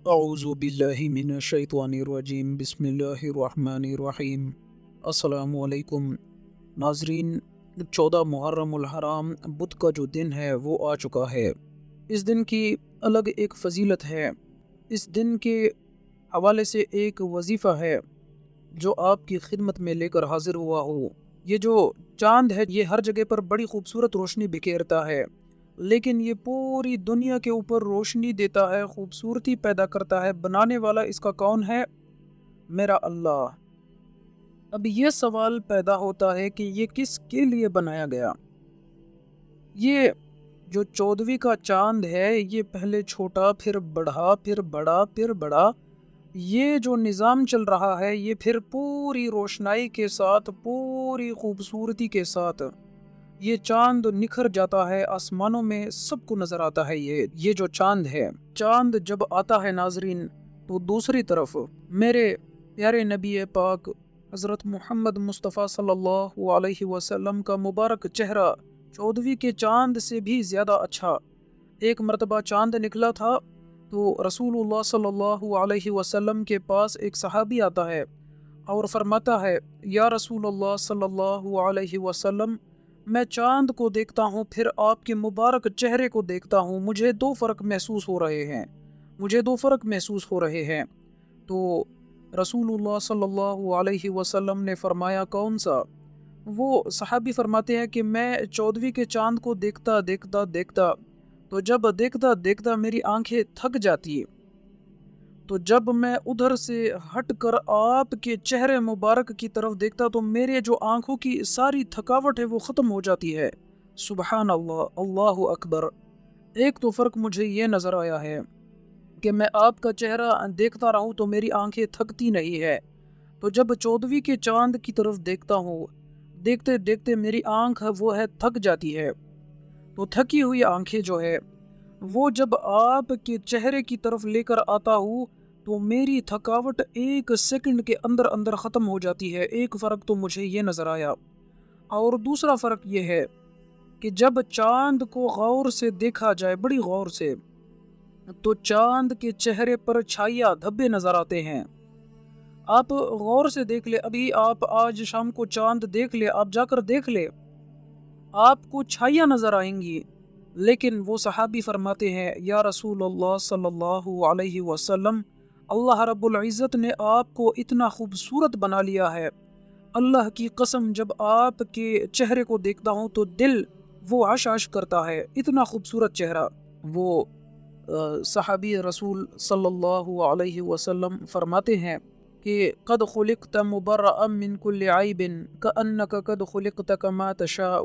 اعوذ باللہ من الشیطان الرجیم بسم اللہ الرحمن الرحیم۔ السلام علیکم ناظرین، 14 محرم الحرام بدھ کا جو دن ہے وہ آ چکا ہے۔ اس دن کی الگ ایک فضیلت ہے۔ اس دن کے حوالے سے ایک وظیفہ ہے جو آپ کی خدمت میں لے کر حاضر ہوا ہوں۔ یہ جو چاند ہے یہ ہر جگہ پر بڑی خوبصورت روشنی بکھیرتا ہے، لیکن یہ پوری دنیا کے اوپر روشنی دیتا ہے، خوبصورتی پیدا کرتا ہے۔ بنانے والا اس کا کون ہے؟ میرا اللہ۔ اب یہ سوال پیدا ہوتا ہے کہ یہ کس کے لیے بنایا گیا؟ یہ جو 14ویں کا چاند ہے یہ پہلے چھوٹا، پھر بڑھا، پھر بڑا، پھر بڑا، یہ جو نظام چل رہا ہے یہ پھر پوری روشنائی کے ساتھ، پوری خوبصورتی کے ساتھ یہ چاند نکھر جاتا ہے، آسمانوں میں سب کو نظر آتا ہے۔ یہ جو چاند ہے، چاند جب آتا ہے ناظرین تو دوسری طرف میرے پیارے نبی پاک حضرت محمد مصطفیٰ صلی اللہ علیہ وسلم کا مبارک چہرہ 14ویں کے چاند سے بھی زیادہ اچھا۔ ایک مرتبہ چاند نکلا تھا تو رسول اللہ صلی اللہ علیہ وسلم کے پاس ایک صحابی آتا ہے اور فرماتا ہے، یا رسول اللہ صلی اللہ علیہ وسلم، میں چاند کو دیکھتا ہوں پھر آپ کے مبارک چہرے کو دیکھتا ہوں، مجھے دو فرق محسوس ہو رہے ہیں۔ تو رسول اللہ صلی اللہ علیہ وسلم نے فرمایا، کون سا؟ وہ صحابی فرماتے ہیں کہ میں 14ویں کے چاند کو دیکھتا تو جب دیکھتا میری آنکھیں تھک جاتی، تو جب میں ادھر سے ہٹ کر آپ کے چہرے مبارک کی طرف دیکھتا تو میرے جو آنکھوں کی ساری تھکاوٹ ہے وہ ختم ہو جاتی ہے۔ سبحان اللہ، اللہ اکبر۔ ایک تو فرق مجھے یہ نظر آیا ہے کہ میں آپ کا چہرہ دیکھتا رہوں تو میری آنکھیں تھکتی نہیں ہے، تو جب 14ویں کے چاند کی طرف دیکھتا ہوں، دیکھتے دیکھتے میری آنکھ وہ ہے تھک جاتی ہے، تو تھکی ہوئی آنکھیں جو ہے وہ جب آپ کے چہرے کی طرف لے کر آتا ہوں تو میری تھکاوٹ 1 سیکنڈ کے اندر ختم ہو جاتی ہے۔ ایک فرق تو مجھے یہ نظر آیا، اور دوسرا فرق یہ ہے کہ جب چاند کو غور سے دیکھا جائے، بڑی غور سے، تو چاند کے چہرے پر چھائیاں دھبے نظر آتے ہیں۔ آپ غور سے دیکھ لے، ابھی آپ آج شام کو چاند دیکھ لے، آپ جا کر دیکھ لے، آپ کو چھائیاں نظر آئیں گی۔ لیکن وہ صحابی فرماتے ہیں، یا رسول اللہ صلی اللہ علیہ وسلم، اللہ رب العزت نے آپ کو اتنا خوبصورت بنا لیا ہے، اللہ کی قسم جب آپ کے چہرے کو دیکھتا ہوں تو دل وہ عش کرتا ہے، اتنا خوبصورت چہرہ۔ وہ صحابی رسول صلی اللہ علیہ وسلم فرماتے ہیں کہ قد خلقت مبرأ من کل عیب کأنک قد خلقت کما تشاء۔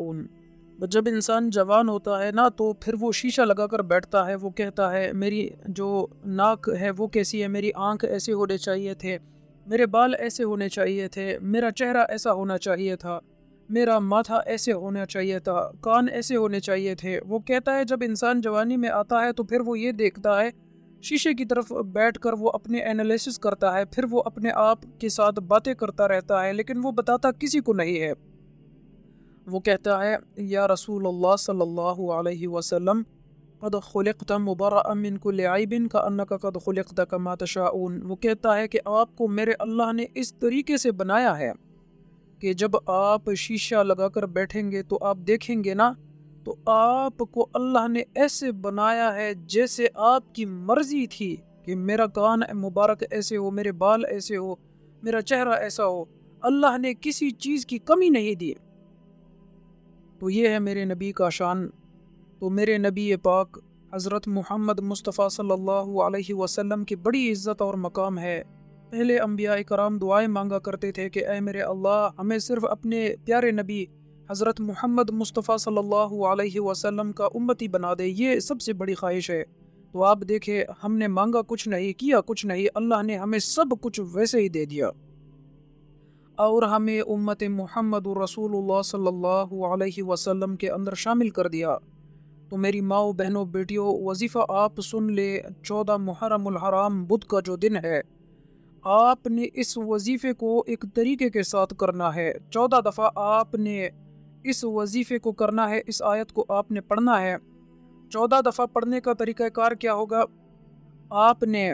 جب انسان جوان ہوتا ہے نا تو پھر وہ شیشہ لگا کر بیٹھتا ہے، وہ کہتا ہے میری جو ناک ہے وہ کیسی ہے، میری آنکھ ایسے ہونے چاہیے تھے، میرے بال ایسے ہونے چاہیے تھے، میرا چہرہ ایسا ہونا چاہیے تھا، میرا ماتھا ایسے ہونا چاہیے تھا، کان ایسے ہونے چاہیے تھے۔ وہ کہتا ہے جب انسان جوانی میں آتا ہے تو پھر وہ یہ دیکھتا ہے، شیشے کی طرف بیٹھ کر وہ اپنے انالیسس کرتا ہے، پھر وہ اپنے آپ کے ساتھ باتیں کرتا رہتا ہے، لیکن وہ بتاتا کسی کو نہیں ہے۔ وہ کہتا ہے، یا رسول اللہ صلی اللہ علیہ وسلم، قد خلقت مبرأ من کل عیب کأنک قد خلقت کما تشاء۔ وہ کہتا ہے کہ آپ کو میرے اللہ نے اس طریقے سے بنایا ہے کہ جب آپ شیشہ لگا کر بیٹھیں گے تو آپ دیکھیں گے نا تو آپ کو اللہ نے ایسے بنایا ہے جیسے آپ کی مرضی تھی کہ میرا کان مبارک ایسے ہو، میرے بال ایسے ہو، میرا چہرہ ایسا ہو، اللہ نے کسی چیز کی کمی نہیں دی۔ تو یہ ہے میرے نبی کا شان۔ تو میرے نبی پاک حضرت محمد مصطفیٰ صلی اللہ علیہ وسلم کی بڑی عزت اور مقام ہے۔ پہلے انبیاء کرام دعائیں مانگا کرتے تھے کہ اے میرے اللہ، ہمیں صرف اپنے پیارے نبی حضرت محمد مصطفیٰ صلی اللہ علیہ وسلم کا امتی بنا دے، یہ سب سے بڑی خواہش ہے۔ تو آپ دیکھیں، ہم نے مانگا کچھ نہیں، کیا کچھ نہیں، اللہ نے ہمیں سب کچھ ویسے ہی دے دیا، اور ہمیں امت محمد رسول اللہ صلی اللہ علیہ وسلم کے اندر شامل کر دیا۔ تو میری ماؤں، بہنوں، بیٹیوں، وظیفہ آپ سن لے۔ 14 محرم الحرام بدھ کا جو دن ہے، آپ نے اس وظیفے کو ایک طریقے کے ساتھ کرنا ہے۔ 14 دفعہ آپ نے اس وظیفے کو کرنا ہے، اس آیت کو آپ نے پڑھنا ہے۔ 14 دفعہ پڑھنے کا طریقہ کار کیا ہوگا؟ آپ نے